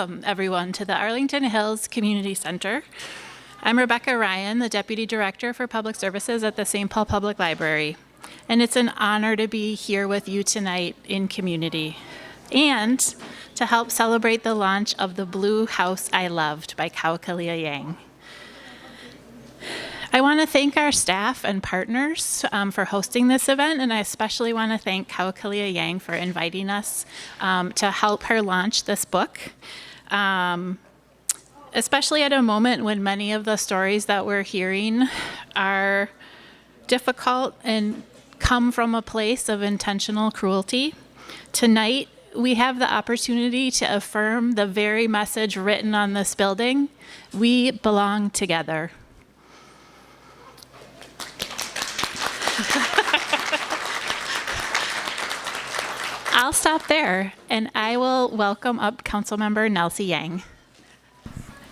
Welcome, everyone, to the Arlington Hills Community Center. I'm Rebecca Ryan, the Deputy Director for Public Services at the St. Paul Public Library, and it's an honor to be here with you tonight in community and to help celebrate the launch of The Blue House I Loved by Kao Kalia Yang. I want to thank our staff and partners for hosting this event, and I especially want to thank Kao Kalia Yang for inviting us to help her launch this book, especially at a moment when many of the stories that we're hearing are difficult and come from a place of intentional cruelty. Tonight, we have the opportunity to affirm the very message written on this building: we belong together. I'll stop there, and I will welcome up Councilmember Nelsie Yang.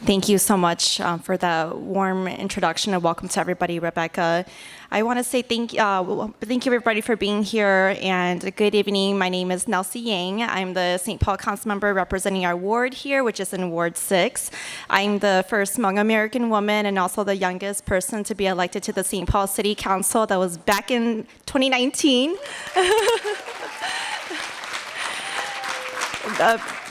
Thank you so much for that warm introduction, and welcome to everybody, Rebecca. I want to say thank you everybody for being here, and good evening. My name is Nelsie Yang. I'm the St. Paul Councilmember representing our ward here, which is in Ward 6. I'm the first Hmong American woman and also the youngest person to be elected to the St. Paul City Council. That was back in 2019.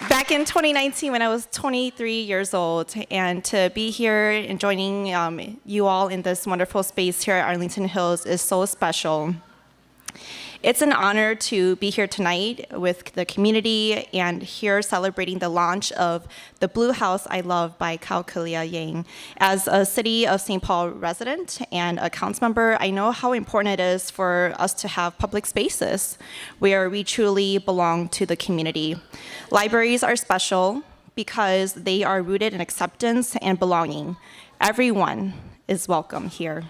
Back in 2019 when I was 23 years old, and to be here and joining you all in this wonderful space here at Arlington Hills is so special. It's an honor to be here tonight with the community and here celebrating the launch of The Blue House I Love by Kao Kalia Yang. As a City of St. Paul resident and a council member, I know how important it is for us to have public spaces where we truly belong to the community. Libraries are special because they are rooted in acceptance and belonging. Everyone is welcome here.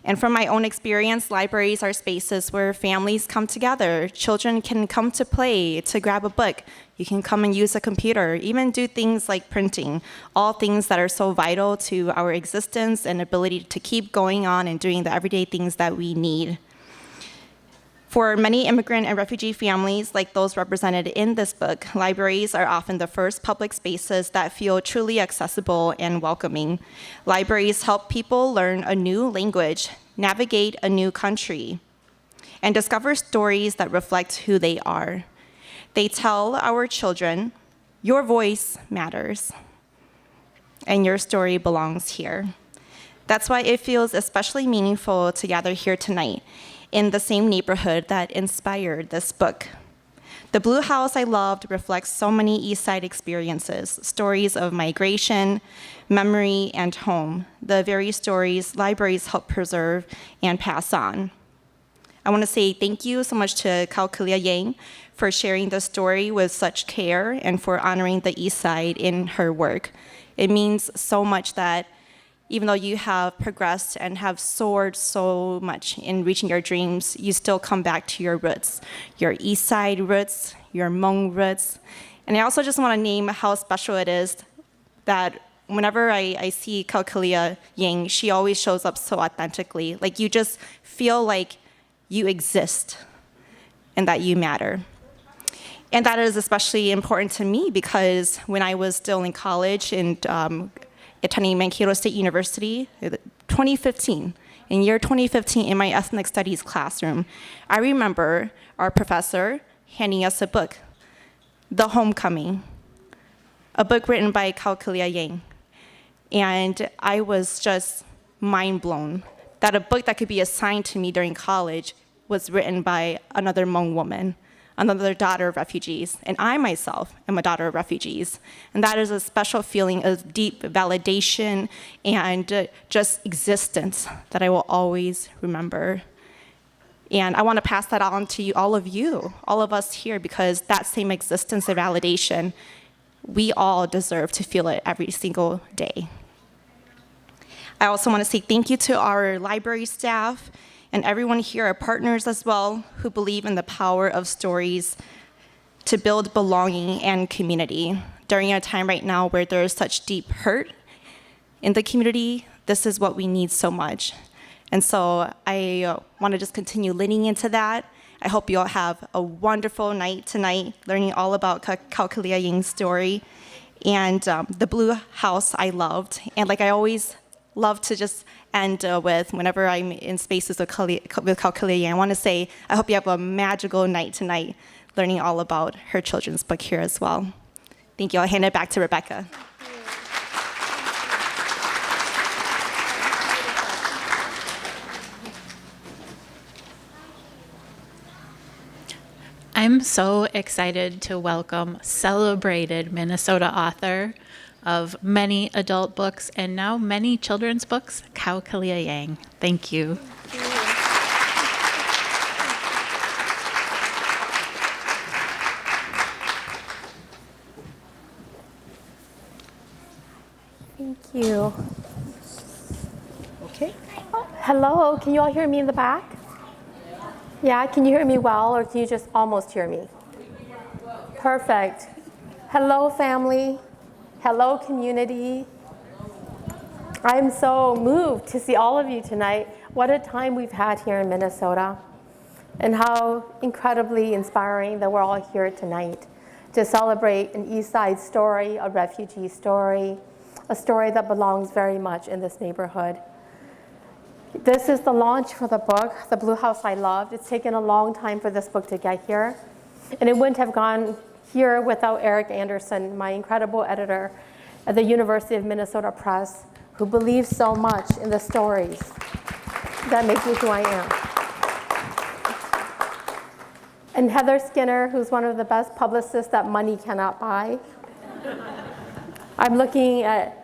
And from my own experience, libraries are spaces where families come together. Children can come to play, to grab a book. You can come and use a computer, even do things like printing, all things that are so vital to our existence and ability to keep going on and doing the everyday things that we need. For many immigrant and refugee families, like those represented in this book, libraries are often the first public spaces that feel truly accessible and welcoming. Libraries help people learn a new language, navigate a new country, and discover stories that reflect who they are. They tell our children, your voice matters, and your story belongs here. That's why it feels especially meaningful to gather here tonight in the same neighborhood that inspired this book. The Blue House I Loved reflects so many East Side experiences, stories of migration, memory, and home, the very stories libraries help preserve and pass on. I want to say thank you so much to Kao Kalia Yang for sharing the story with such care and for honoring the East Side in her work. It means so much that even though you have progressed and have soared so much in reaching your dreams, you still come back to your roots, your East Side roots, your Hmong roots. And I also just want to name how special it is that whenever I see Kao Kalia Yang, she always shows up so authentically. Like you just feel like you exist and that you matter. And that is especially important to me because when I was still in college and attending Mankato State University, 2015. In year 2015, in my ethnic studies classroom, I remember our professor handing us a book, The Homecoming, a book written by Kao Kalia Yang. And I was just mind blown that a book that could be assigned to me during college was written by another Hmong woman, another daughter of refugees, and I myself am a daughter of refugees. And that is a special feeling of deep validation and just existence that I will always remember. And I want to pass that on to you, all of us here, because that same existence and validation, we all deserve to feel it every single day. I also want to say thank you to our library staff and everyone here, our partners as well, who believe in the power of stories to build belonging and community. During a time right now where there is such deep hurt in the community, this is what we need so much. And so I want to just continue leaning into that. I hope you all have a wonderful night tonight, learning all about Kao Kalia Yang's story and the Blue House I loved. And like I always love to just end with, whenever I'm in spaces with Kao Kalia Yang, I want to say, I hope you have a magical night tonight, learning all about her children's book here as well. Thank you. I'll hand it back to Rebecca. I'm so excited to welcome celebrated Minnesota author of many adult books and now many children's books, Kao Kalia Yang. Thank you. Thank you. Okay. Oh, hello, can you all hear me in the back? Yeah, can you hear me well, or can you just almost hear me? Perfect. Hello, family. Hello, community. I'm so moved to see all of you tonight. What a time we've had here in Minnesota, and how incredibly inspiring that we're all here tonight to celebrate an East Side story, a refugee story, a story that belongs very much in this neighborhood. This is the launch for the book, The Blue House I Loved. It's taken a long time for this book to get here, and it wouldn't have gone here without Eric Anderson, my incredible editor at the University of Minnesota Press, who believes so much in the stories that make me who I am. And Heather Skinner, who's one of the best publicists that money cannot buy. I'm looking at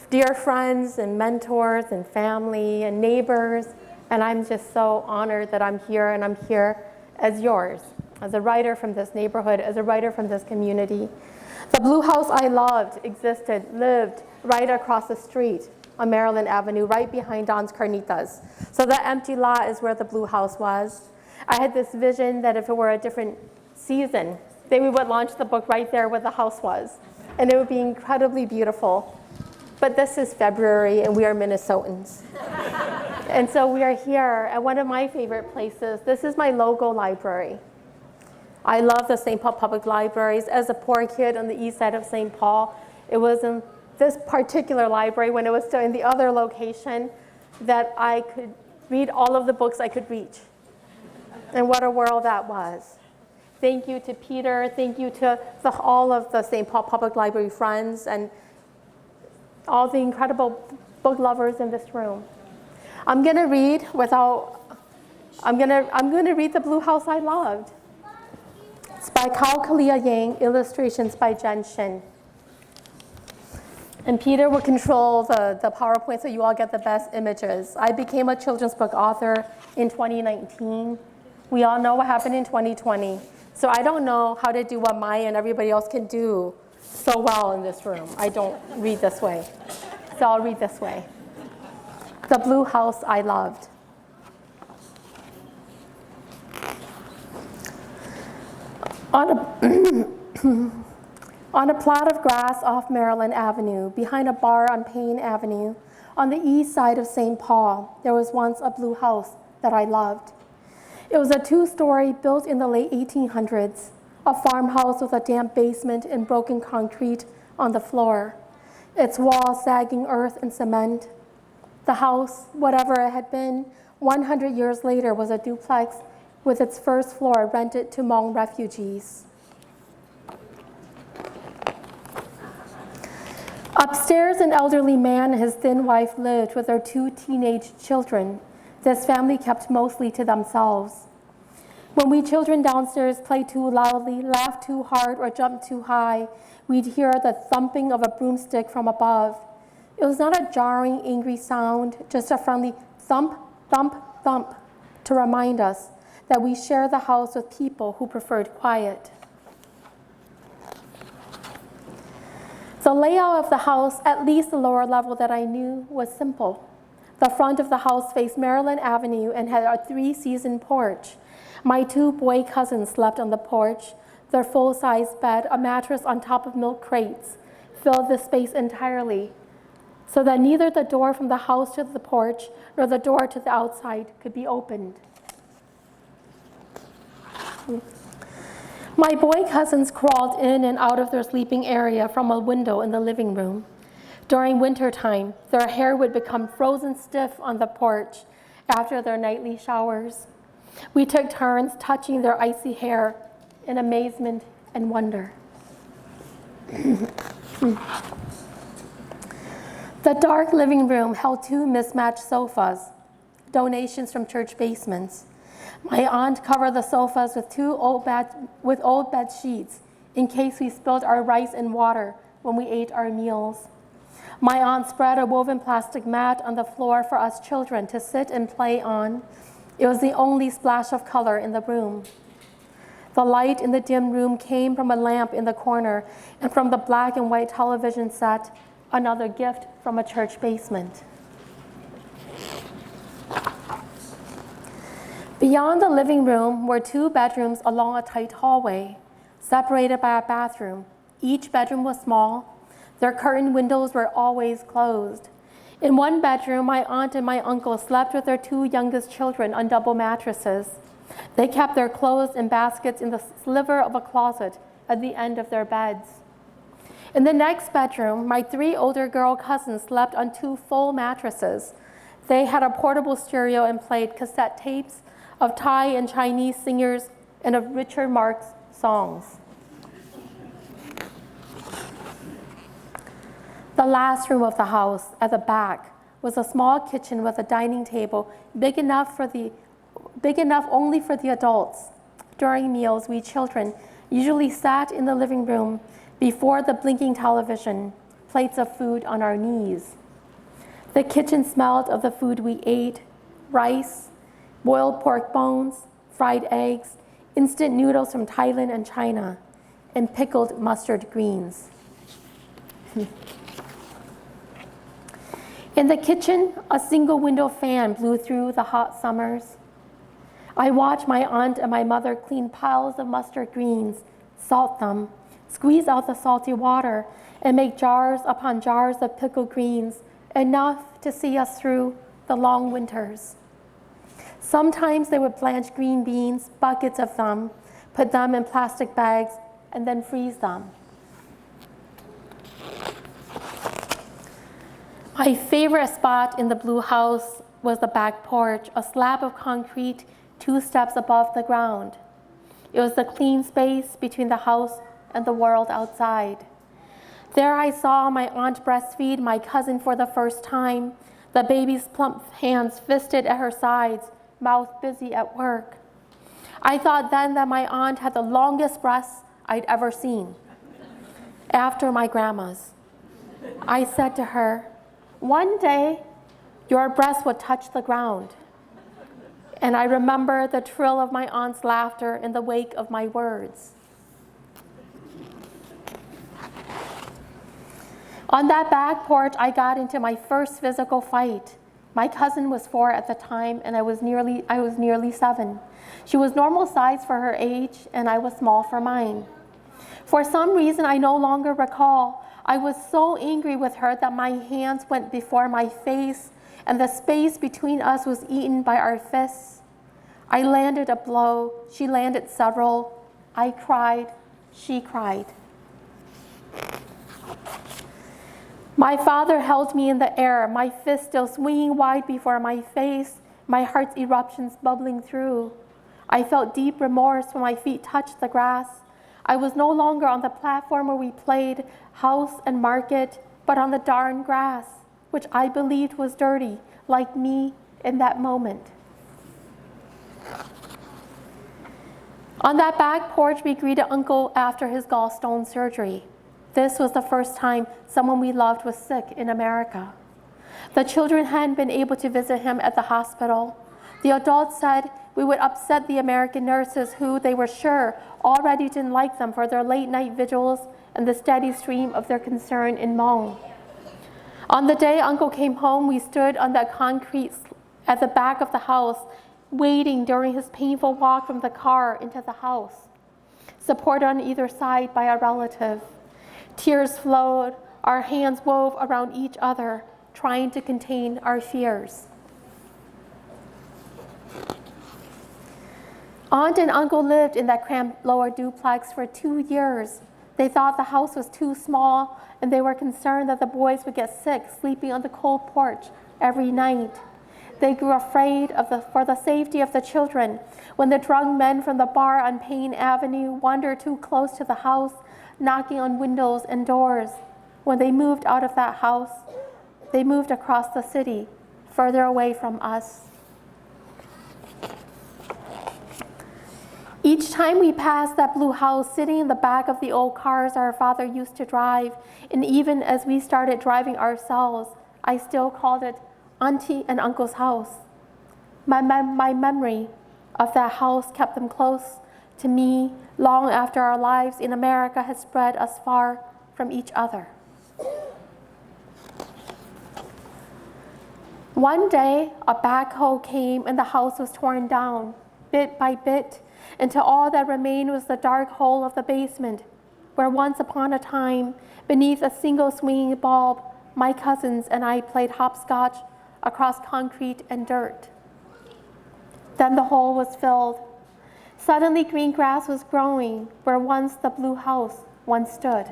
dear friends and mentors and family and neighbors, and I'm just so honored that I'm here, and I'm here as yours, as a writer from this neighborhood, as a writer from this community. The Blue House I loved lived right across the street on Maryland Avenue, right behind Don's Carnitas. So that empty lot is where the Blue House was. I had this vision that if it were a different season, then we would launch the book right there where the house was, and it would be incredibly beautiful. But this is February, and we are Minnesotans. And so we are here at one of my favorite places. This is my logo library. I love the St. Paul Public Libraries. As a poor kid on the east side of St. Paul, it was in this particular library, when it was still in the other location, that I could read all of the books I could reach. And what a world that was. Thank you to Peter. Thank you to all of the St. Paul Public Library friends, and all the incredible book lovers in this room. I'm gonna read The Blue House I Loved. It's by Kao Kalia Yang, illustrations by Jen Shin. And Peter will control the PowerPoint so you all get the best images. I became a children's book author in 2019. We all know what happened in 2020. So I don't know how to do what Maya and everybody else can do so well in this room. I don't read this way. So I'll read this way. The Blue House I Loved. On a plot of grass off Maryland Avenue, behind a bar on Payne Avenue, on the east side of St. Paul, there was once a blue house that I loved. It was a two-story built in the late 1800s, a farmhouse with a damp basement and broken concrete on the floor, its walls sagging earth and cement. The house, whatever it had been, 100 years later was a duplex with its first floor rented to Hmong refugees. Upstairs, an elderly man and his thin wife lived with their two teenage children. This family kept mostly to themselves. When we children downstairs played too loudly, laughed too hard, or jumped too high, we'd hear the thumping of a broomstick from above. It was not a jarring, angry sound, just a friendly thump, thump, thump to remind us that we share the house with people who preferred quiet. The layout of the house, at least the lower level that I knew, was simple. The front of the house faced Maryland Avenue and had a 3-season porch. My two boy cousins slept on the porch. Their full-size bed, a mattress on top of milk crates, filled the space entirely, so that neither the door from the house to the porch nor the door to the outside could be opened. My boy cousins crawled in and out of their sleeping area from a window in the living room. During wintertime, their hair would become frozen stiff on the porch after their nightly showers. We took turns touching their icy hair in amazement and wonder. The dark living room held 2 mismatched sofas, donations from church basements. My aunt covered the sofas with old bed sheets in case we spilled our rice and water when we ate our meals. My aunt spread a woven plastic mat on the floor for us children to sit and play on. It was the only splash of color in the room. The light in the dim room came from a lamp in the corner and from the black and white television set, another gift from a church basement. Beyond the living room were 2 bedrooms along a tight hallway, separated by a bathroom. Each bedroom was small. Their curtained windows were always closed. In one bedroom, my aunt and my uncle slept with their 2 youngest children on double mattresses. They kept their clothes in baskets in the sliver of a closet at the end of their beds. In the next bedroom, my 3 older girl cousins slept on 2 full mattresses. They had a portable stereo and played cassette tapes of Thai and Chinese singers and of Richard Marx songs. The last room of the house, at the back, was a small kitchen with a dining table big enough only for the adults. During meals, we children usually sat in the living room before the blinking television, plates of food on our knees. The kitchen smelled of the food we ate: rice, boiled pork bones, fried eggs, instant noodles from Thailand and China, and pickled mustard greens. In the kitchen, a single window fan blew through the hot summers. I watched my aunt and my mother clean piles of mustard greens, salt them, squeeze out the salty water, and make jars upon jars of pickled greens, enough to see us through the long winters. Sometimes they would blanch green beans, buckets of them, put them in plastic bags, and then freeze them. My favorite spot in the blue house was the back porch, a slab of concrete 2 steps above the ground. It was the clean space between the house and the world outside. There I saw my aunt breastfeed my cousin for the first time, the baby's plump hands fisted at her sides, mouth busy at work. I thought then that my aunt had the longest breasts I'd ever seen, after my grandma's. I said to her, "One day, your breasts would touch the ground." And I remember the trill of my aunt's laughter in the wake of my words. On that back porch, I got into my first physical fight. My cousin was 4 at the time, and I was nearly 7. She was normal size for her age, and I was small for mine. For some reason I no longer recall, I was so angry with her that my hands went before my face, and the space between us was eaten by our fists. I landed a blow, she landed several. I cried, she cried. My father held me in the air, my fist still swinging wide before my face, my heart's eruptions bubbling through. I felt deep remorse when my feet touched the grass. I was no longer on the platform where we played house and market, but on the darn grass, which I believed was dirty, like me in that moment. On that back porch, we greeted Uncle after his gallstone surgery. This was the first time someone we loved was sick in America. The children hadn't been able to visit him at the hospital. The adults said we would upset the American nurses who, they were sure, already didn't like them for their late-night vigils and the steady stream of their concern in Hmong. On the day Uncle came home, we stood on that concrete at the back of the house, waiting during his painful walk from the car into the house, supported on either side by a relative. Tears flowed, our hands wove around each other, trying to contain our fears. Aunt and uncle lived in that cramped lower duplex for 2 years. They thought the house was too small, and they were concerned that the boys would get sick sleeping on the cold porch every night. They grew afraid for the safety of the children when the drunk men from the bar on Payne Avenue wandered too close to the house, knocking on windows and doors. When they moved out of that house, they moved across the city, further away from us. Each time we passed that blue house, sitting in the back of the old cars our father used to drive, and even as we started driving ourselves, I still called it Auntie and Uncle's house. My memory of that house kept them close to me long after our lives in America had spread us far from each other. One day, a backhoe came and the house was torn down, bit by bit, until all that remained was the dark hole of the basement, where once upon a time, beneath a single swinging bulb, my cousins and I played hopscotch across concrete and dirt. Then the hole was filled. Suddenly green grass was growing where once the blue house once stood.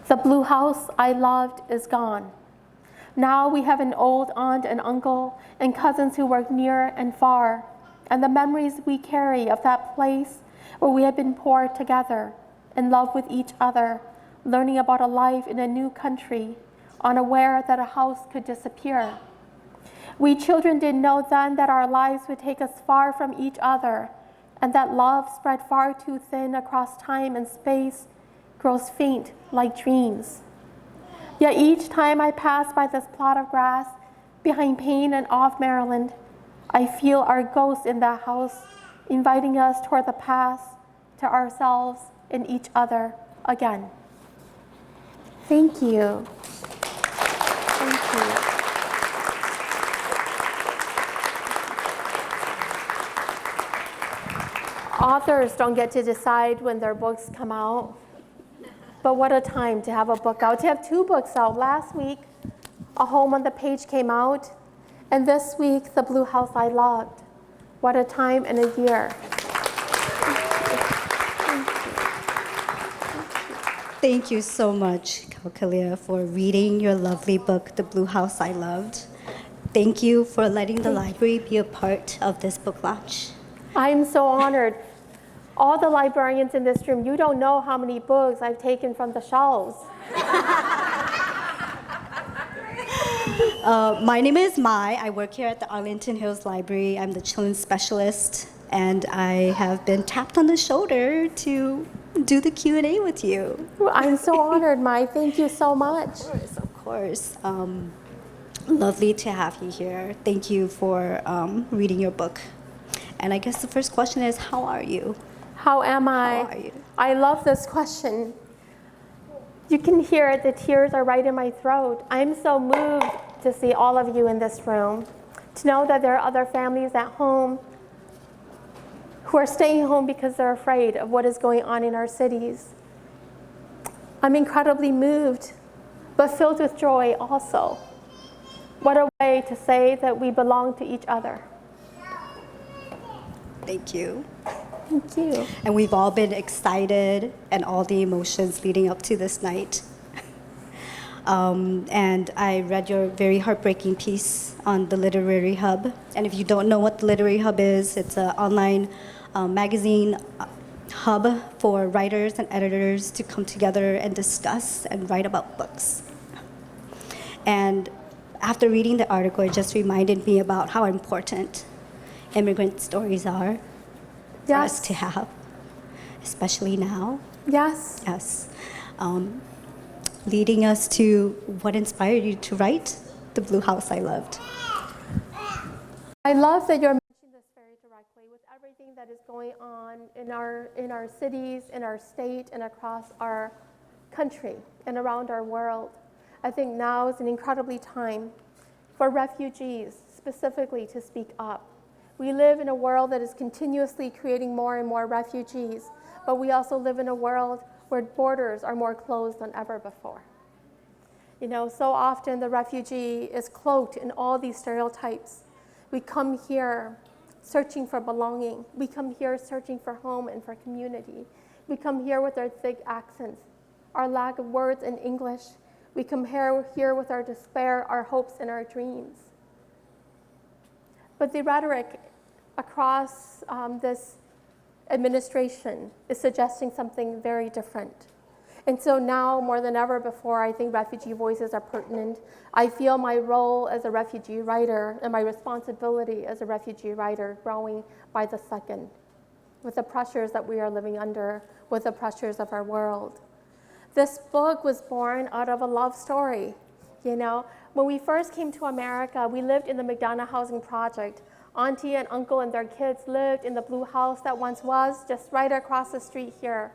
The blue house I loved is gone. Now we have an old aunt and uncle and cousins who work near and far, and the memories we carry of that place where we had been poor together, in love with each other, learning about a life in a new country, unaware that a house could disappear. We children didn't know then that our lives would take us far from each other, and that love spread far too thin across time and space grows faint like dreams. Yet each time I pass by this plot of grass behind Payne and off Maryland, I feel our ghost in that house inviting us toward the past, to ourselves and each other again. Thank you. Thank you. Authors don't get to decide when their books come out, but what a time to have a book out, to have 2 books out. Last week, A Home on the Page came out, and this week, The Blue House I Loved. What a time and a year. Thank you so much, Kao Kalia, for reading your lovely book, The Blue House I Loved. Thank you for letting the library be a part of this book launch. I'm so honored. All the librarians in this room, you don't know how many books I've taken from the shelves. My name is Mai. I work here at the Arlington Hills Library. I'm the children's specialist, and I have been tapped on the shoulder to do the Q&A with you. I'm so honored, Mai. Thank you so much. Of course. Lovely to have you here. Thank you for reading your book. And I guess the first question is, how are you? How am I? How are you? I love this question. You can hear it, the tears are right in my throat. I'm so moved to see all of you in this room, to know that there are other families at home who are staying home because they're afraid of what is going on in our cities. I'm incredibly moved, but filled with joy also. What a way to say that we belong to each other. Thank you. Thank you. And we've all been excited and all the emotions leading up to this night. And I read your very heartbreaking piece on the Literary Hub. And if you don't know what the Literary Hub is, it's an online magazine hub for writers and editors to come together and discuss and write about books. And after reading the article, it just reminded me about how important immigrant stories are for us to have, especially now. Yes. Yes. Leading us to what inspired you to write The Blue House I Loved. I love that you're mentioning this very directly with everything that is going on in our cities, in our state, and across our country and around our world. I think now is an incredibly time for refugees specifically to speak up. We live in a world that is continuously creating more and more refugees, but we also live in a world where borders are more closed than ever before. You know, so often the refugee is cloaked in all these stereotypes. We come here searching for belonging. We come here searching for home and for community. We come here with our thick accents, our lack of words in English. We come here with our despair, our hopes, and our dreams. But the rhetoric across this administration is suggesting something very different. And so now, more than ever before, I think refugee voices are pertinent. I feel my role as a refugee writer and my responsibility as a refugee writer growing by the second, with the pressures that we are living under, with the pressures of our world. This book was born out of a love story. You know, when we first came to America, we lived in the McDonough Housing Project. Auntie and uncle and their kids lived in the blue house that once was just right across the street here.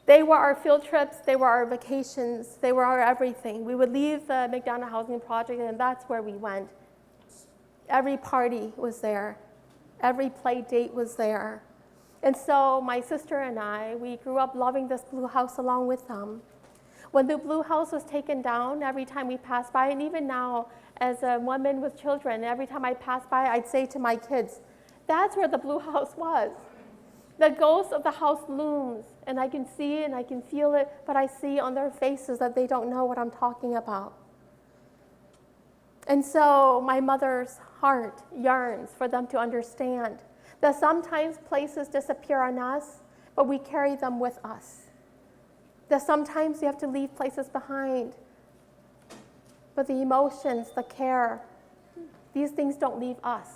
They were our field trips, they were our vacations, they were our everything. We would leave the McDonough Housing Project and that's where we went. Every party was there. Every play date was there. And so my sister and I, we grew up loving this blue house along with them. When the blue house was taken down, every time we passed by, and even now, as a woman with children, every time I pass by, I'd say to my kids, that's where the blue house was. The ghost of the house looms, and I can see and I can feel it, but I see on their faces that they don't know what I'm talking about. And so my mother's heart yearns for them to understand that sometimes places disappear on us, but we carry them with us. That sometimes we have to leave places behind, but the emotions, the care, these things don't leave us.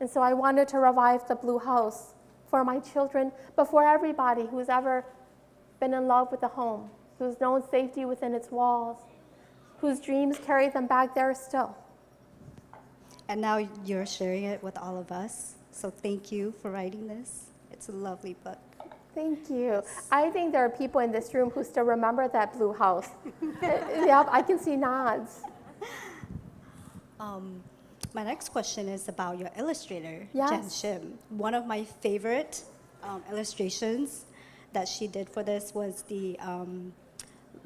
And so I wanted to revive the blue house for my children, but for everybody who's ever been in love with a home, who's known safety within its walls, whose dreams carry them back there still. And now you're sharing it with all of us. So thank you for writing this. It's a lovely book. Thank you. I think there are people in this room who still remember that blue house. Yep, I can see nods. My next question is about your illustrator, Yes. Jen Shim. One of my favorite illustrations that she did for this was the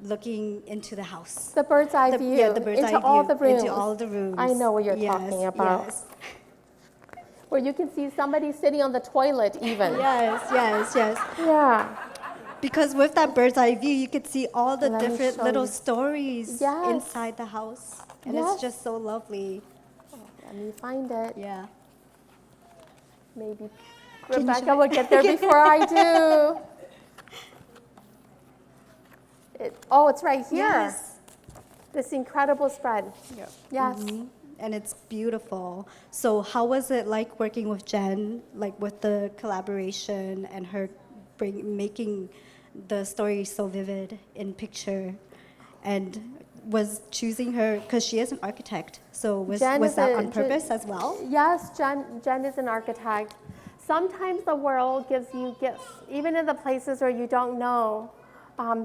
looking into the house. The bird's eye view. Yeah, the bird's eye into view. all the rooms. Into all the rooms. I know what you're Yes, talking about. Yes. Where you can see somebody sitting on the toilet even. Yes. Yeah. Because with that bird's eye view, you could see all the Let me different show little you. stories Yes. inside the house. And Yes. it's just so lovely. Let me find it. Yeah. Maybe Can you Rebecca show will it? get there before I do. It's right here. Yes. This incredible spread. Yeah. Yes. And it's beautiful. So how was it like working with Jen, like with the collaboration and her making the story so vivid in picture? And was choosing her, because she is an architect, so was that on purpose as well? Yes, Jen is an architect. Sometimes the world gives you gifts, even in the places where you don't know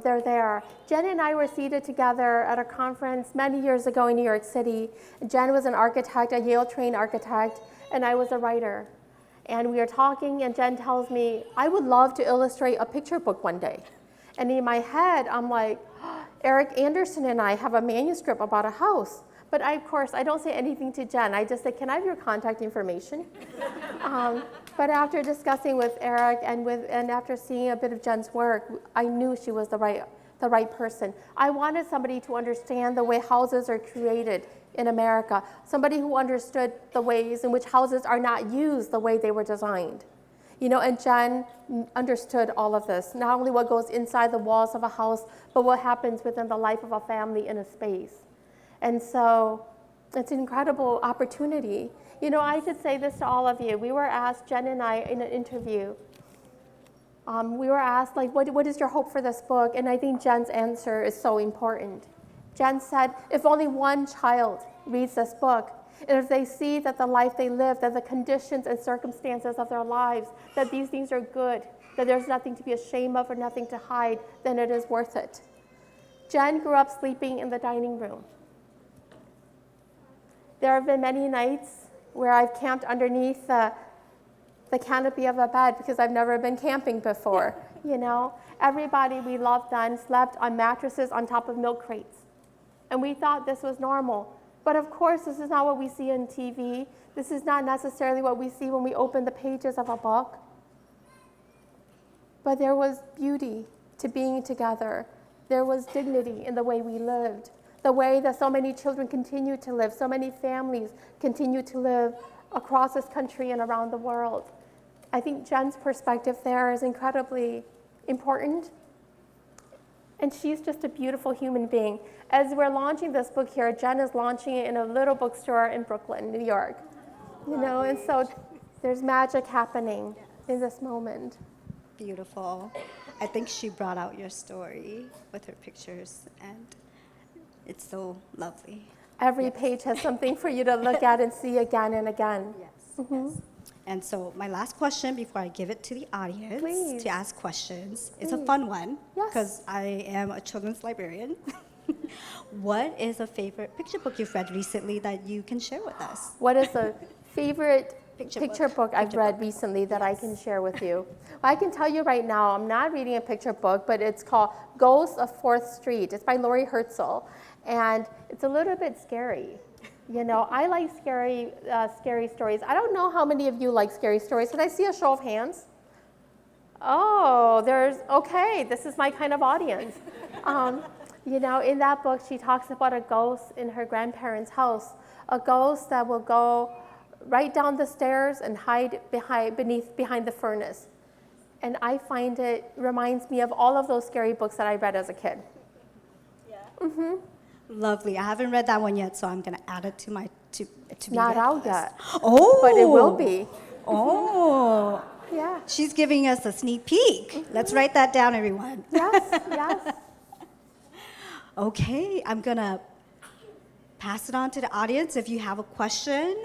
they're there. Jen and I were seated together at a conference many years ago in New York City. Jen was an architect, a Yale-trained architect, and I was a writer. And we were talking, and Jen tells me, I would love to illustrate a picture book one day. And in my head, I'm like, Eric Anderson and I have a manuscript about a house. But of course, I don't say anything to Jen. I just say, can I have your contact information? But after discussing with Eric and after seeing a bit of Jen's work, I knew she was the right person. I wanted somebody to understand the way houses are created in America, somebody who understood the ways in which houses are not used the way they were designed. You know, and Jen understood all of this, not only what goes inside the walls of a house, but what happens within the life of a family in a space. And so it's an incredible opportunity. You know, I should say this to all of you. We were asked, Jen and I, in an interview, we were asked, like, what is your hope for this book? And I think Jen's answer is so important. Jen said, if only one child reads this book, and if they see that the life they live, that the conditions and circumstances of their lives, that these things are good, that there's nothing to be ashamed of or nothing to hide, then it is worth it. Jen grew up sleeping in the dining room. There have been many nights where I've camped underneath the canopy of a bed because I've never been camping before. You know, everybody we loved then slept on mattresses on top of milk crates. And we thought this was normal. But of course, this is not what we see on TV. This is not necessarily what we see when we open the pages of a book. But there was beauty to being together. There was dignity in the way we lived, the way that so many children continue to live, so many families continue to live across this country and around the world. I think Jen's perspective there is incredibly important. And she's just a beautiful human being. As we're launching this book here, Jen is launching it in a little bookstore in Brooklyn, New York. You know, and so there's magic happening in this moment. Beautiful. I think she brought out your story with her pictures, and it's so lovely. Every page has something for you to look at and see again and again. Yes. Yes. And so my last question before I give it to the audience Please. to ask questions is a fun one Yes. because I am a children's librarian. What is a favorite picture book you've read recently that you can share with us? What is the favorite Picture book I've read recently that I can share with you? Well, I can tell you right now, I'm not reading a picture book, but it's called Ghosts of 4th Street. It's by Lori Herzl, and it's a little bit scary. You know, I like scary stories. I don't know how many of you like scary stories. Can I see a show of hands? Oh, okay, this is my kind of audience. You know, in that book, she talks about a ghost in her grandparents' house, a ghost that will go right down the stairs and hide behind the furnace. And I find it reminds me of all of those scary books that I read as a kid. Yeah. Mm-hmm. Lovely. I haven't read that one yet, so I'm going to add it to my to be Not read out list. yet. Oh, But it will be. Oh, Yeah. she's giving us a sneak peek. Let's write that down, everyone. Yes, yes. Okay, I'm gonna pass it on to the audience. If you have a question,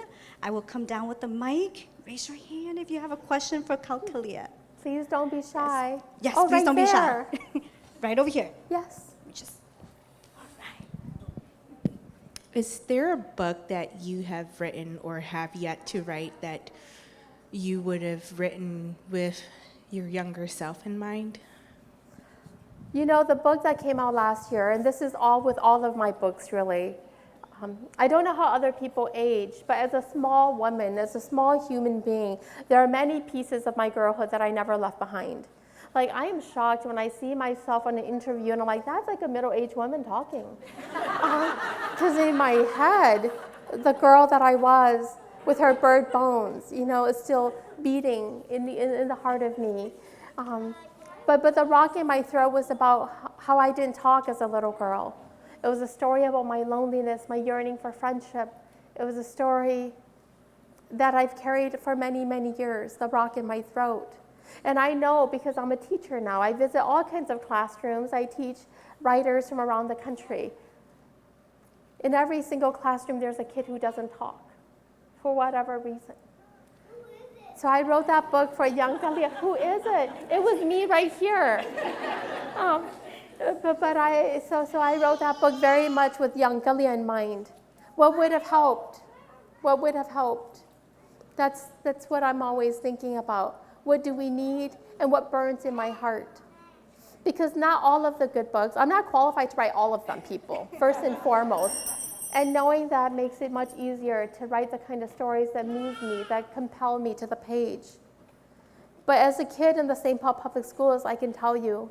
I will come down with the mic. Raise your hand if you have a question for Kao Kalia. Please don't be shy. Yes, Oh, please right don't there. be shy. Right over here. Yes. Let me just. Is there a book that you have written or have yet to write that you would have written with your younger self in mind? You know, the book that came out last year, and this is all with all of my books, really. I don't know how other people age, but as a small woman, as a small human being, there are many pieces of my girlhood that I never left behind. Like, I am shocked when I see myself on an interview, and I'm like, that's like a middle-aged woman talking. Because in my head, the girl that I was with her bird bones, you know, is still beating in the heart of me. But the rock in my throat was about how I didn't talk as a little girl. It was a story about my loneliness, my yearning for friendship. It was a story that I've carried for many, many years, the rock in my throat. And I know because I'm a teacher now. I visit all kinds of classrooms. I teach writers from around the country. In every single classroom, there's a kid who doesn't talk for whatever reason. So I wrote that book for young Kalia. Who is it? It was me right here. So I wrote that book very much with young Kalia in mind. What would have helped? What would have helped? That's what I'm always thinking about. What do we need and what burns in my heart? Because not all of the good books, I'm not qualified to write all of them, people, first and foremost. And knowing that makes it much easier to write the kind of stories that move me, that compel me to the page. But as a kid in the St. Paul Public Schools, I can tell you,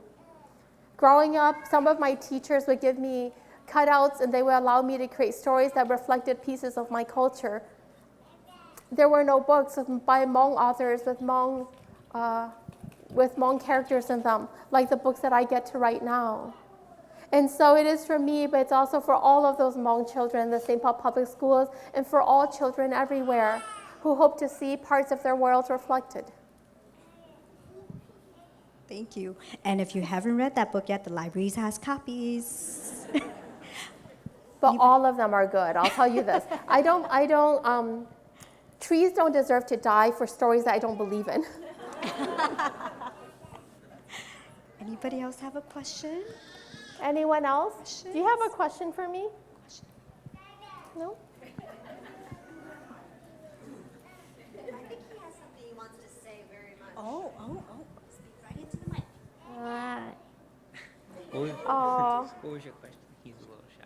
growing up, some of my teachers would give me cutouts and they would allow me to create stories that reflected pieces of my culture. There were no books by Hmong authors with Hmong characters in them, like the books that I get to write now. And so it is for me, but it's also for all of those Hmong children in the St. Paul Public Schools and for all children everywhere who hope to see parts of their worlds reflected. Thank you. And if you haven't read that book yet, the library has copies. But all of them are good, I'll tell you this. Trees don't deserve to die for stories that I don't believe in. Anybody else have a question? Anyone else? Do you have a question for me? No? I think he has something he wants to say very much. Oh. Speak right into the mic. Right. What was, Aw. what was your question? He's a little shy.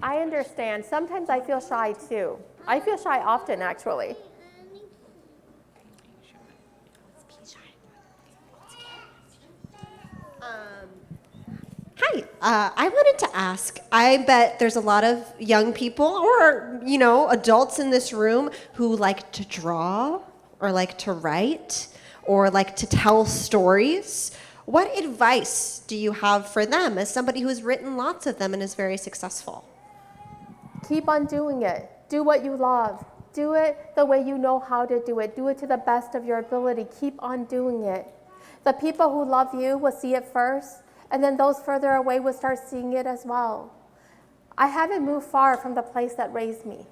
I understand. Sometimes I feel shy too. I feel shy often, actually. Hi, I wanted to ask, I bet there's a lot of young people or, adults in this room who like to draw or like to write or like to tell stories. What advice do you have for them as somebody who's written lots of them and is very successful? Keep on doing it. Do what you love. Do it the way you know how to do it. Do it to the best of your ability. Keep on doing it. The people who love you will see it first, and then those further away will start seeing it as well. I haven't moved far from the place that raised me,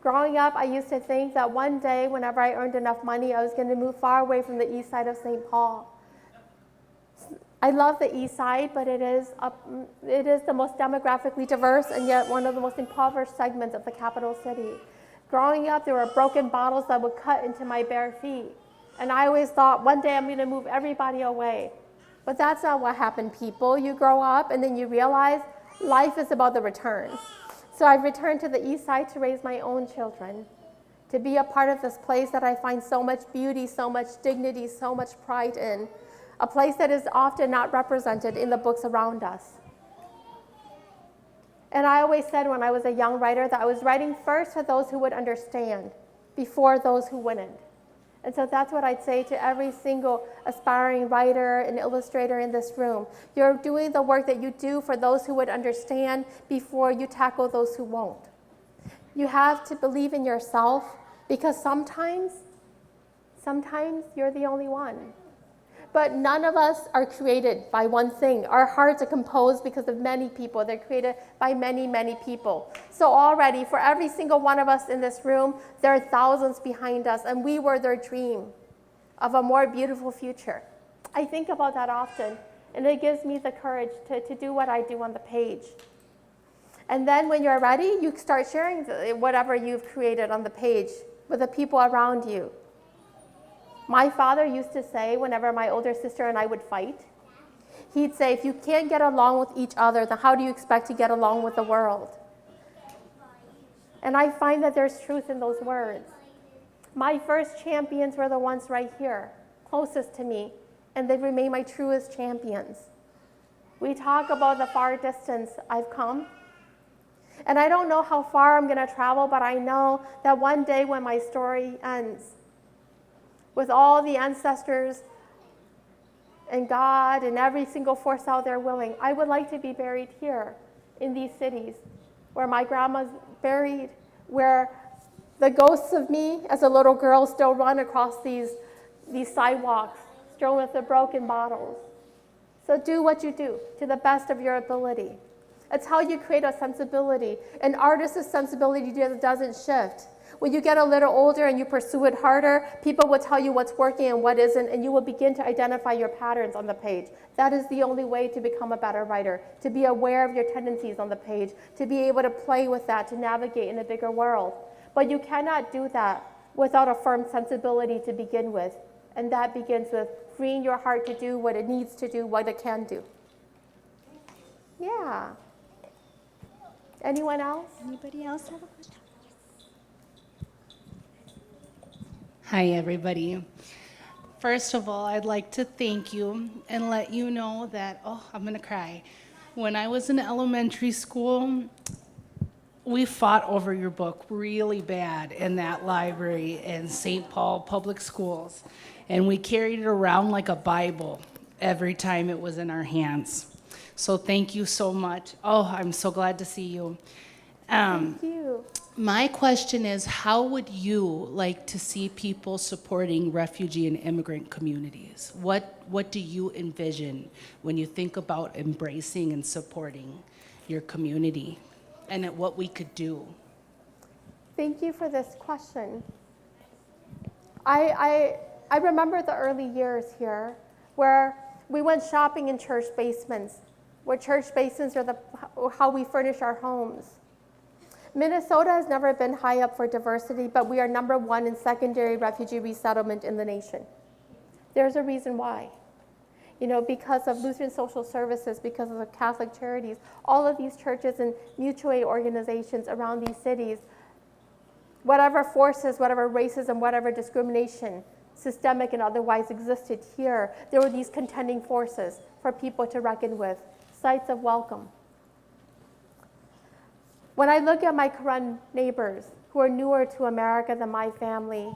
Growing up, I used to think that one day, whenever I earned enough money, I was going to move far away from the east side of St. Paul. I love the east side, but it is the most demographically diverse and yet one of the most impoverished segments of the capital city. Growing up, there were broken bottles that would cut into my bare feet. And I always thought, one day I'm going to move everybody away. But that's not what happened, people. You grow up and then you realize life is about the return. So I've returned to the east side to raise my own children, to be a part of this place that I find so much beauty, so much dignity, so much pride in, a place that is often not represented in the books around us. And I always said when I was a young writer that I was writing first for those who would understand before those who wouldn't. And so that's what I'd say to every single aspiring writer and illustrator in this room. You're doing the work that you do for those who would understand before you tackle those who won't. You have to believe in yourself because sometimes you're the only one. But none of us are created by one thing. Our hearts are composed because of many people. They're created by many, many people. So already, for every single one of us in this room, there are thousands behind us, and we were their dream of a more beautiful future. I think about that often, and it gives me the courage to do what I do on the page. And then when you're ready, you start sharing whatever you've created on the page with the people around you. My father used to say, whenever my older sister and I would fight, he'd say, if you can't get along with each other, then how do you expect to get along with the world? And I find that there's truth in those words. My first champions were the ones right here, closest to me, and they remain my truest champions. We talk about the far distance I've come, and I don't know how far I'm going to travel, but I know that one day when my story ends, with all the ancestors and God and every single force out there willing, I would like to be buried here in these cities where my grandma's buried, where the ghosts of me as a little girl still run across these sidewalks strewn with the broken bottles. So do what you do to the best of your ability. It's how you create a sensibility. An artist's sensibility doesn't shift. When you get a little older and you pursue it harder, people will tell you what's working and what isn't, and you will begin to identify your patterns on the page. That is the only way to become a better writer, to be aware of your tendencies on the page, to be able to play with that, to navigate in a bigger world. But you cannot do that without a firm sensibility to begin with, and that begins with freeing your heart to do what it needs to do, what it can do. Yeah. Anyone else? Anybody else have a question? Hi, everybody. First of all, I'd like to thank you and let you know that, I'm going to cry. When I was in elementary school, we fought over your book really bad in that library in St. Paul Public Schools. And we carried it around like a Bible every time it was in our hands. So thank you so much. I'm so glad to see you. Thank you. My question is, how would you like to see people supporting refugee and immigrant communities? What do you envision when you think about embracing and supporting your community and at what we could do? Thank you for this question. I remember the early years here where we went shopping in church basements, where church basements are how we furnish our homes. Minnesota has never been high up for diversity, but we are #1 in secondary refugee resettlement in the nation. There's a reason why. because of Lutheran Social Services, because of the Catholic Charities, all of these churches and mutual aid organizations around these cities, whatever forces, whatever racism, whatever discrimination, systemic and otherwise existed here, there were these contending forces for people to reckon with, sites of welcome. When I look at my Karen neighbors who are newer to America than my family,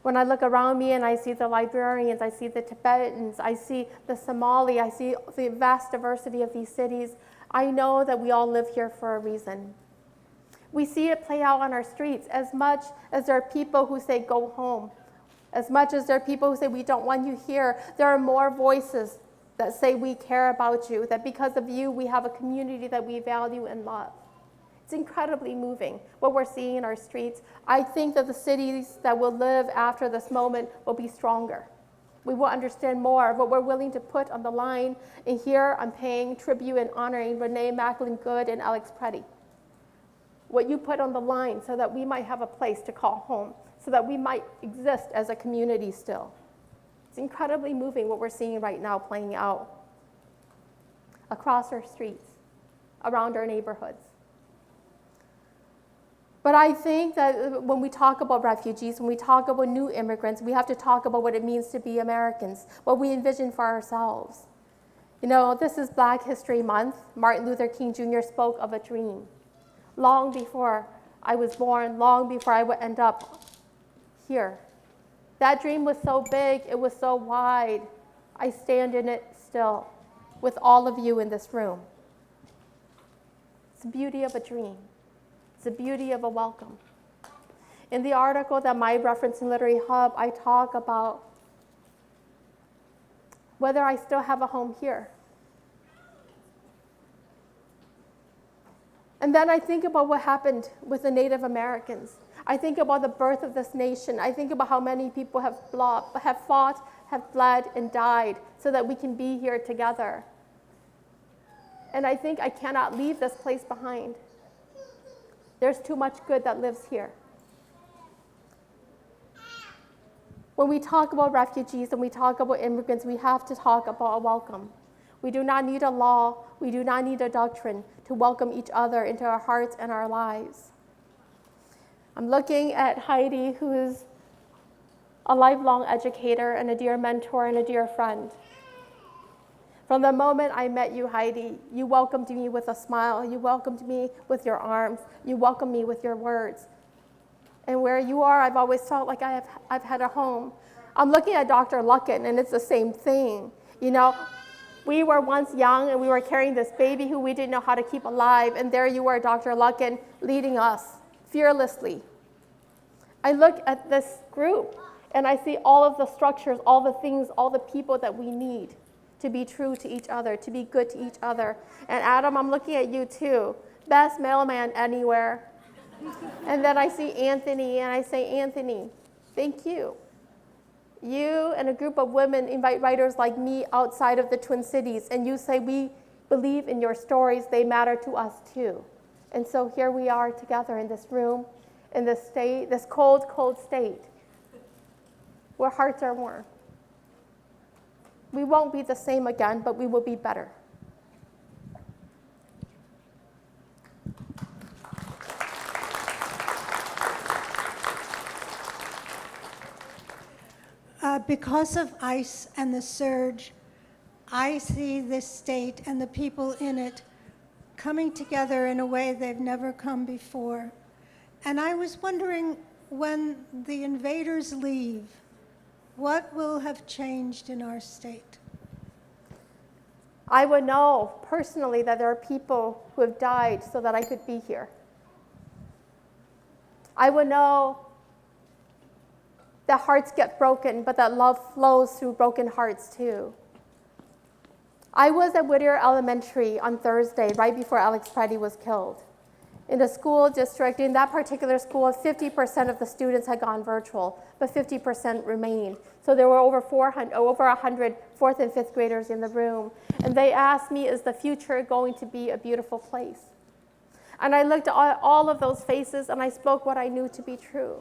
when I look around me and I see the librarians, I see the Tibetans, I see the Somali, I see the vast diversity of these cities, I know that we all live here for a reason. We see it play out on our streets as much as there are people who say, go home. As much as there are people who say, we don't want you here, there are more voices that say we care about you, that because of you, we have a community that we value and love. It's incredibly moving what we're seeing in our streets. I think that the cities that will live after this moment will be stronger. We will understand more of what we're willing to put on the line. And here I'm paying tribute and honoring Renee Macklin Good and Alex Preddy. What you put on the line so that we might have a place to call home, so that we might exist as a community still. It's incredibly moving what we're seeing right now playing out across our streets, around our neighborhoods. But I think that when we talk about refugees, when we talk about new immigrants, we have to talk about what it means to be Americans, what we envision for ourselves. This is Black History Month. Martin Luther King Jr. spoke of a dream. Long before I was born, long before I would end up here. That dream was so big, it was so wide. I stand in it still with all of you in this room. It's the beauty of a dream. It's the beauty of a welcome. In the article that my reference in Literary Hub, I talk about whether I still have a home here. And then I think about what happened with the Native Americans. I think about the birth of this nation. I think about how many people have fought, have bled, and died so that we can be here together. And I think I cannot leave this place behind. There's too much good that lives here. When we talk about refugees and we talk about immigrants, we have to talk about a welcome. We do not need a law, we do not need a doctrine to welcome each other into our hearts and our lives. I'm looking at Heidi, who is a lifelong educator and a dear mentor and a dear friend. From the moment I met you, Heidi, you welcomed me with a smile, you welcomed me with your arms, you welcomed me with your words. And where you are, I've always felt like I've had a home. I'm looking at Dr. Luckin, and it's the same thing. We were once young, and we were carrying this baby who we didn't know how to keep alive, and there you were, Dr. Luckin, leading us fearlessly. I look at this group, and I see all of the structures, all the things, all the people that we need to be true to each other, to be good to each other. And Adam, I'm looking at you too. Best mailman anywhere. And then I see Anthony, and I say, Anthony, thank you. You and a group of women invite writers like me outside of the Twin Cities, and you say, we believe in your stories, they matter to us too. And so here we are together in this room, in this state, this cold, cold state, where hearts are warm. We won't be the same again, but we will be better. Because of ICE and the surge, I see this state and the people in it coming together in a way they've never come before. And I was wondering, when the invaders leave, what will have changed in our state? I would know personally that there are people who have died so that I could be here. I would know that hearts get broken, but that love flows through broken hearts too. I was at Whittier Elementary on Thursday, right before Alex Preddy was killed. In the school district, in that particular school, 50% of the students had gone virtual, but 50% remained. So there were over 100 fourth and fifth graders in the room. And they asked me, is the future going to be a beautiful place? And I looked at all of those faces and I spoke what I knew to be true.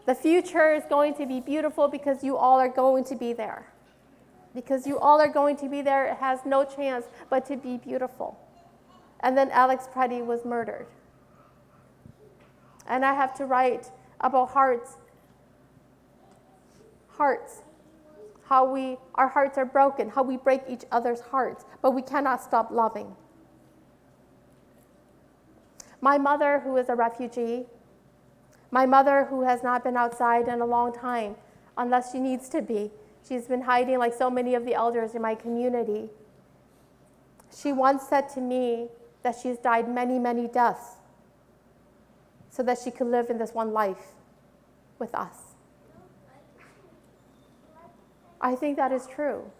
The future is going to be beautiful because you all are going to be there. because you all are going to be there. It has no chance but to be beautiful. And then Alex Preddy was murdered. And I have to write about hearts, how our hearts are broken, how we break each other's hearts, but we cannot stop loving. My mother, who is a refugee, my mother, who has not been outside in a long time, unless she needs to be. She's been hiding like so many of the elders in my community. She once said to me that she's died many, many deaths so that she could live in this one life with us. I think that is true.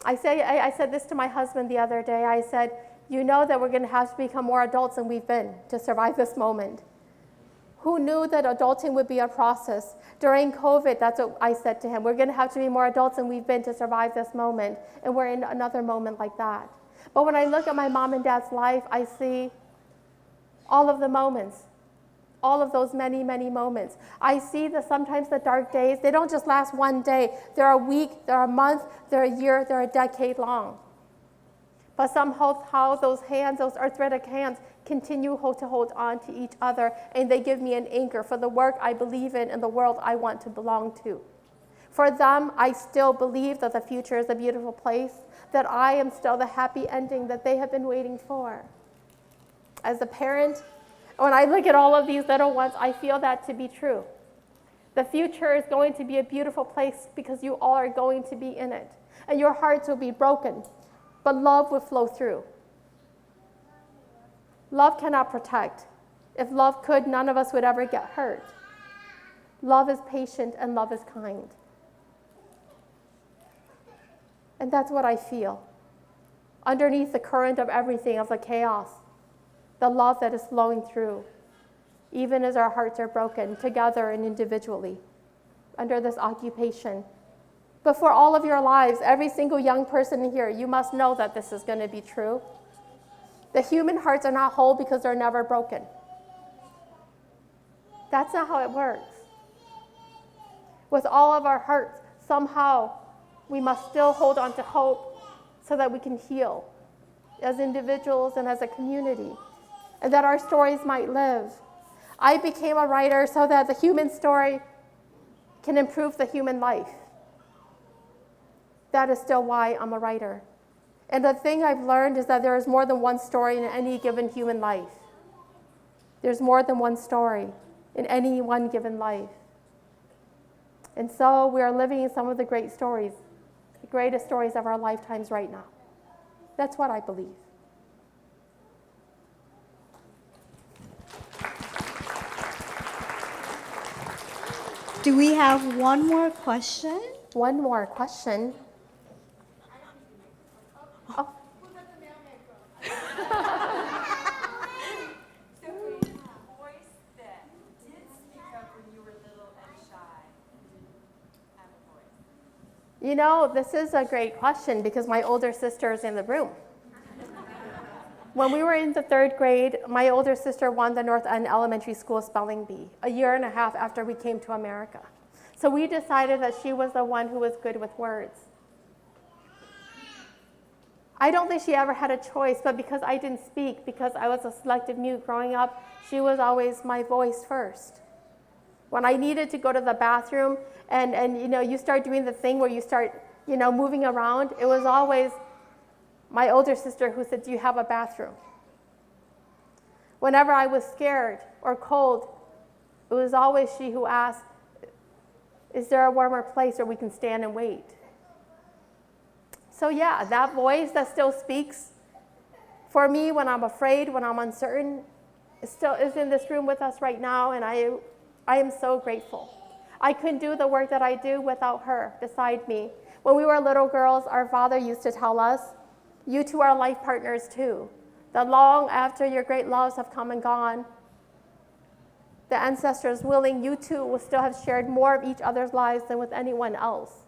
I said this to my husband the other day. I said, you know that we're going to have to become more adults than we've been to survive this moment. Who knew that adulting would be a process? During COVID, that's what I said to him. We're going to have to be more adults than we've been to survive this moment. And we're in another moment like that. But when I look at my mom and dad's life, I see all of the moments, all of those many, many moments. I see that sometimes the dark days, they don't just last one day. They're a week, they're a month, they're a year, they're a decade long. But somehow those hands, those arthritic hands, continue to hold on to each other, and they give me an anchor for the work I believe in and the world I want to belong to. For them, I still believe that the future is a beautiful place, that I am still the happy ending that they have been waiting for. As a parent, when I look at all of these little ones, I feel that to be true. The future is going to be a beautiful place because you all are going to be in it. And your hearts will be broken, but love will flow through. Love cannot protect. If love could, none of us would ever get hurt. Love is patient and love is kind. And that's what I feel. Underneath the current of everything, of the chaos, the love that is flowing through, even as our hearts are broken, together and individually, under this occupation. But for all of your lives, every single young person here, you must know that this is going to be true. The human hearts are not whole because they're never broken. That's not how it works. With all of our hearts, somehow we must still hold on to hope so that we can heal as individuals and as a community, and that our stories might live. I became a writer so that the human story can improve the human life. That is still why I'm a writer. And the thing I've learned is that there is more than one story in any given human life. There's more than one story in any one given life. And so we are living in some of the great stories, the greatest stories of our lifetimes right now. That's what I believe. Do we have one more question? One more question. Oh. You know, this is a great question because my older sister is in the room. When we were in the 3rd grade, my older sister won the North End Elementary School Spelling Bee a year and a half after we came to America. So we decided that she was the one who was good with words. I don't think she ever had a choice, but because I didn't speak, because I was a selective mute growing up, she was always my voice first. When I needed to go to the bathroom and you know, you start doing the thing where you start, you know, moving around, it was always my older sister who said, "Do you have a bathroom?" Whenever I was scared or cold, it was always she who asked, "Is there a warmer place where we can stand and wait?" So yeah, that voice that still speaks for me when I'm afraid, when I'm uncertain, still is in this room with us right now, and I am so grateful. I couldn't do the work that I do without her beside me. When we were little girls, our father used to tell us, "You two are life partners too. That long after your great loves have come and gone, the ancestors willing, you two will still have shared more of each other's lives than with anyone else."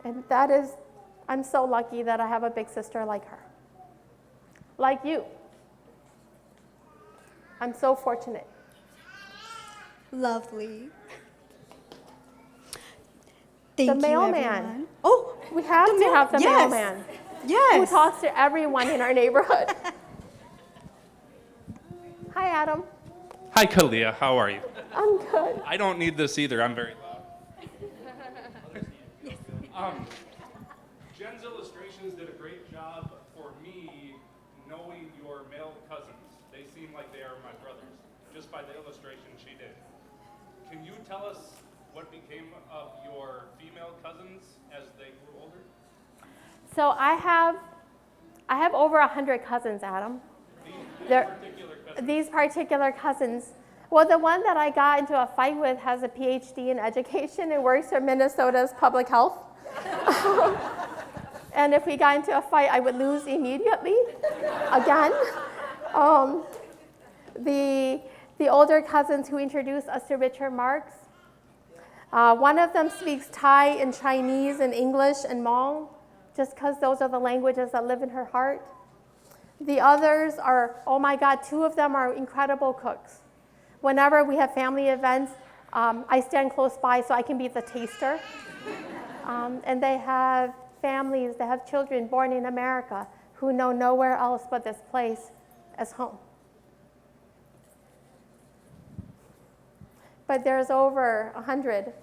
And that is, I'm so lucky that I have a big sister like her. Like you. I'm so fortunate. Lovely. Thank the you, mailman. everyone. Oh, We have to have the yes. mailman who Yes. talks to everyone in our neighborhood. Hi, Adam. Hi, Kalia. How are you? I'm good. I don't need this either. I'm very loud. Jen's illustrations did a great job for me knowing your male cousins. They seem like they are my brothers, just by the illustration she did. Can you tell us what became of your female cousins as they grew older? So I have over 100 cousins, Adam. These particular cousins. Well, the one that I got into a fight with has a PhD in education and works for Minnesota's public health. And if we got into a fight, I would lose immediately, again. The older cousins who introduced us to Richard Marx, one of them speaks Thai and Chinese and English and Hmong, just because those are the languages that live in her heart. The others are, oh my God, 2 of them are incredible cooks. Whenever we have family events, I stand close by so I can be the taster. And they have families, they have children born in America who know nowhere else but this place as home. But there's over 100.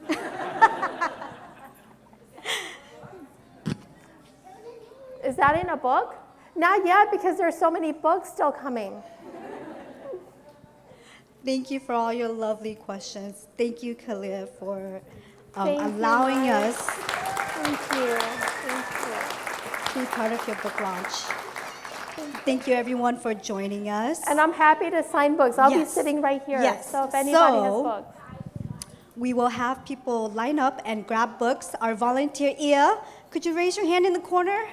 Is that in a book? Not yet, because there's so many books still coming. Thank you for all your lovely questions. Thank you, Kalia, for Thank you, allowing Maya. us Thank you. Thank to be part of your book launch. Thank you, everyone, for joining us. you. And I'm happy to sign books. I'll be Yes. sitting right here. Yes. So if anybody has So, books. we will have people line up and grab books. Our volunteer, Ia, could you raise your hand in the corner?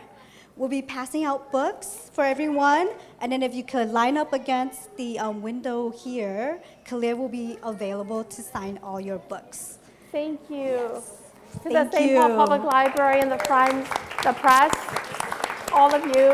We'll be passing out books for everyone. And then if you could line up against the window here, Kalia will be available to sign all your books. Thank you. To the Thank St. Paul you. Public Library and the Friends, the press, all of you.